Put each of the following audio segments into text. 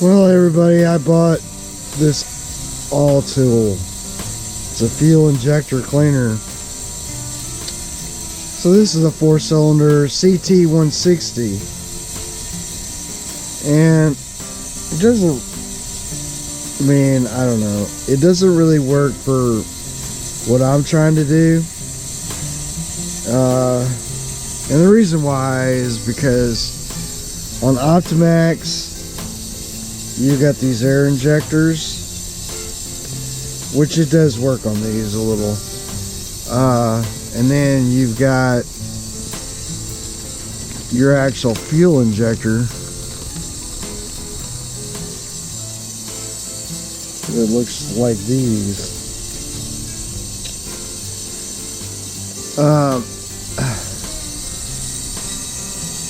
Well, everybody, I bought this Autool. It's a fuel injector cleaner. So this is a 4-cylinder CT160, and it doesn't, I don't know, it doesn't really work for what I'm trying to do. And the reason why is because on Optimax you got these air injectors, which it does work on these a little, and then you've got your actual fuel injector. It looks like these.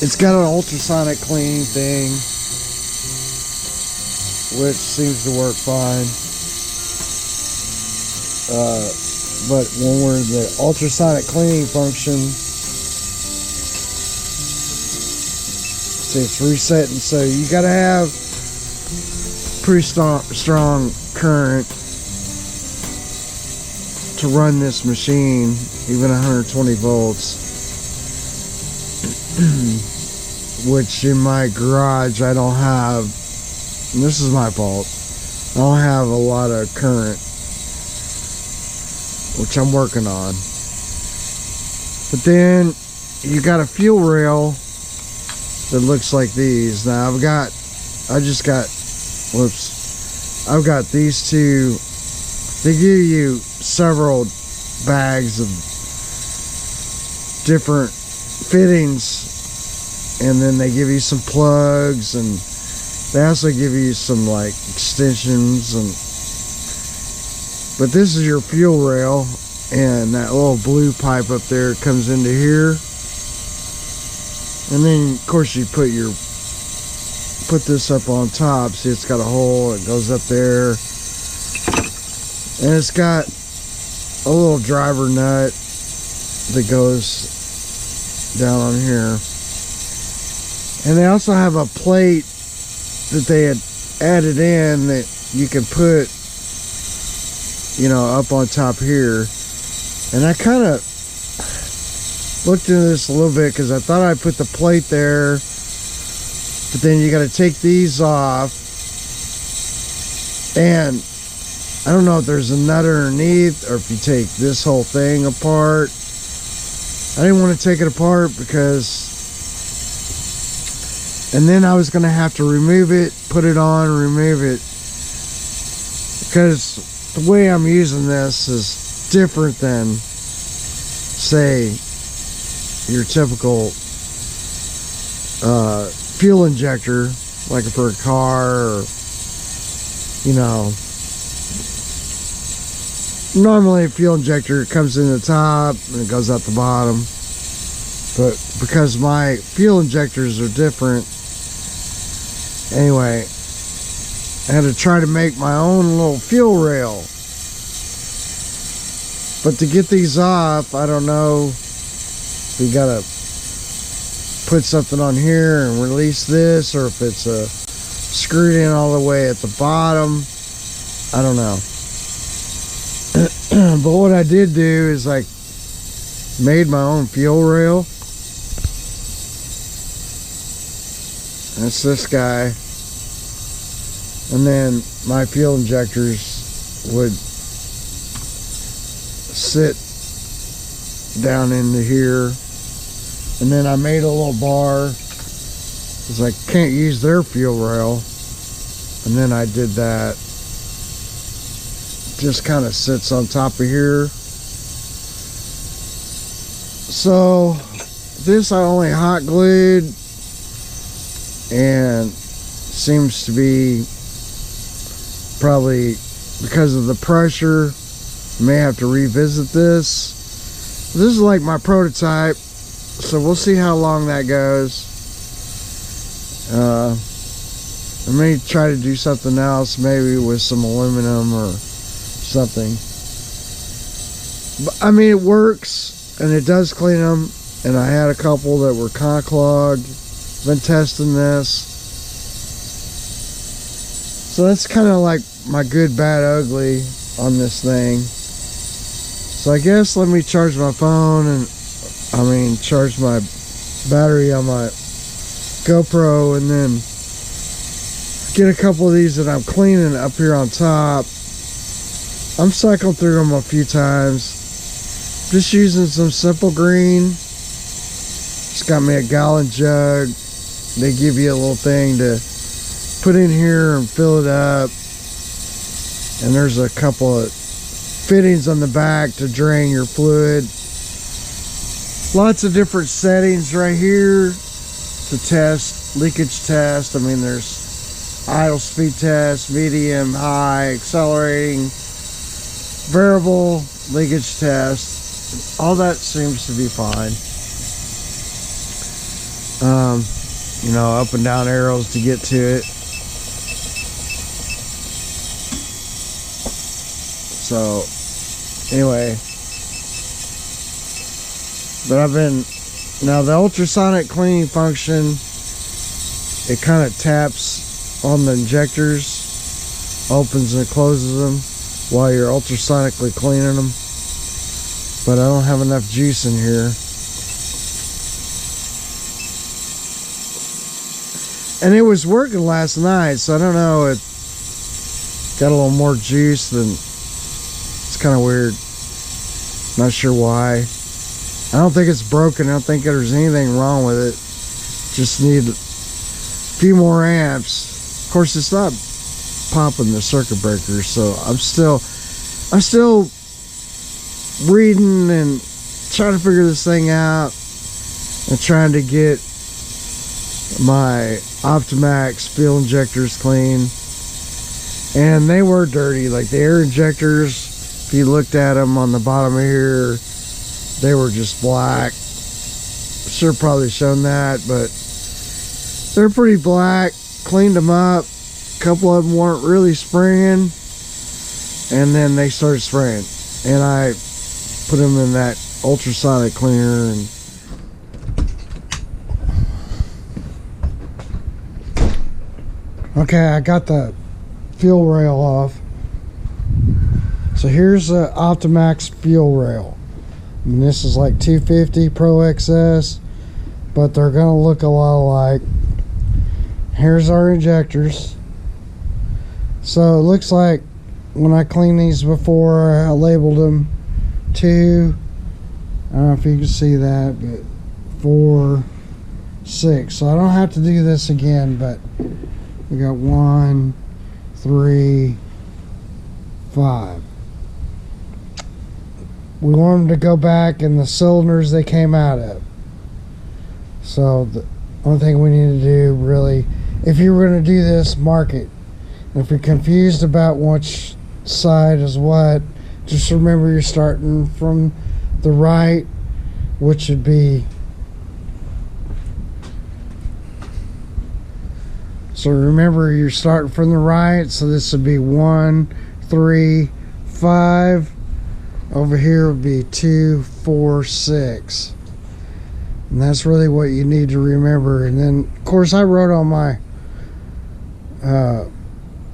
It's got an ultrasonic cleaning thing, which seems to work fine. But when we're in the ultrasonic cleaning function, it's resetting, so you gotta have pretty strong current to run this machine, even 120 volts. Which in my garage I don't have, and this is my fault, I don't have a lot of current, which I'm working on. But then you got a fuel rail that looks like these. Now I've got these two. They give you several bags of different fittings, and then they give you some plugs, and they also give you some like extensions. And but this is your fuel rail, and that little blue pipe up there comes into here, and then of course you put this up on top. See, it's got a hole, it goes up there, and it's got a little driver nut that goes down on here. And they also have a plate that they had added in that you can put, up on top here. And I kind of looked into this a little bit because I thought I'd put the plate there, but then you got to take these off, and I don't know if there's a nut underneath or if you take this whole thing apart. I didn't want to take it apart and then I was going to have to remove it, put it on, remove it, because the way I'm using this is different than, say, your typical fuel injector, like for a car, or normally a fuel injector comes in the top and it goes out the bottom. But because my fuel injectors are different, anyway, I had to try to make my own little fuel rail. But to get these off, I don't know, we gotta put something on here and release this, or if it's screwed in all the way at the bottom. I don't know. But what I did do is I made my own fuel rail. That's this guy. And then my fuel injectors would sit down into here. And then I made a little bar because I can't use their fuel rail. And then I did that. Just kind of sits on top of here. So this I only hot glued, and seems to be probably because of the pressure. May have to revisit this. This is like my prototype, so we'll see how long that goes. I may try to do something else, maybe with some aluminum or something. But I mean, it works and it does clean them, and I had a couple that were kind of clogged. Been testing this, So that's kind of like my good, bad, ugly on this thing. So I guess let me charge my phone and charge my battery on my GoPro, and then get a couple of these that I'm cleaning up here on top. I'm cycling through them a few times. Just using some simple green. Just got me a gallon jug. They give you a little thing to put in here and fill it up. And there's a couple of fittings on the back to drain your fluid. Lots of different settings right here to test, leakage test. I mean, there's idle speed test, medium, high, accelerating, variable, leakage test. All that seems to be fine. You know, up and down arrows to get to it. So anyway, but now the ultrasonic cleaning function, it kind of taps on the injectors, opens and closes them while you're ultrasonically cleaning them. But I don't have enough juice in here. And it was working last night, so I don't know, it got a little more juice than, it's kind of weird. Not sure why. I don't think it's broken. I don't think there's anything wrong with it. Just need a few more amps. Of course, it's not popping the circuit breaker, so I'm still reading and trying to figure this thing out and trying to get my Optimax fuel injectors clean. And they were dirty, like the air injectors, if you looked at them on the bottom of here, they were just black. Should have probably shown that, but they're pretty black. Cleaned them up. A couple of them weren't really spraying, and then they started spraying, and I put them in that ultrasonic cleaner. And okay, I got the fuel rail off. So here's the Optimax fuel rail. And this is like 250 Pro XS, but they're gonna look a lot alike. Here's our injectors. So it looks like when I cleaned these before, I labeled them 2, I don't know if you can see that, but 4, 6. So I don't have to do this again, but we got 1, 3, 5. We want them to go back in the cylinders they came out of. So the only thing we need to do, really, if you were going to do this, mark it. And if you're confused about which side is what, just remember you're starting from the right, which would be, so remember you're starting from the right, so this would be 1, 3, 5. Over here would be 2, 4, 6. And that's really what you need to remember. And then, of course, I wrote on my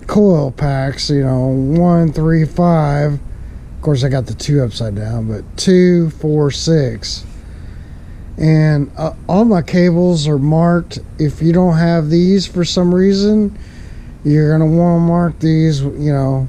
coil packs, you know, 1, 3, 5. Of course, I got the 2 upside down, but 2, 4, 6. And all my cables are marked. If you don't have these for some reason, you're going to want to mark these, you know,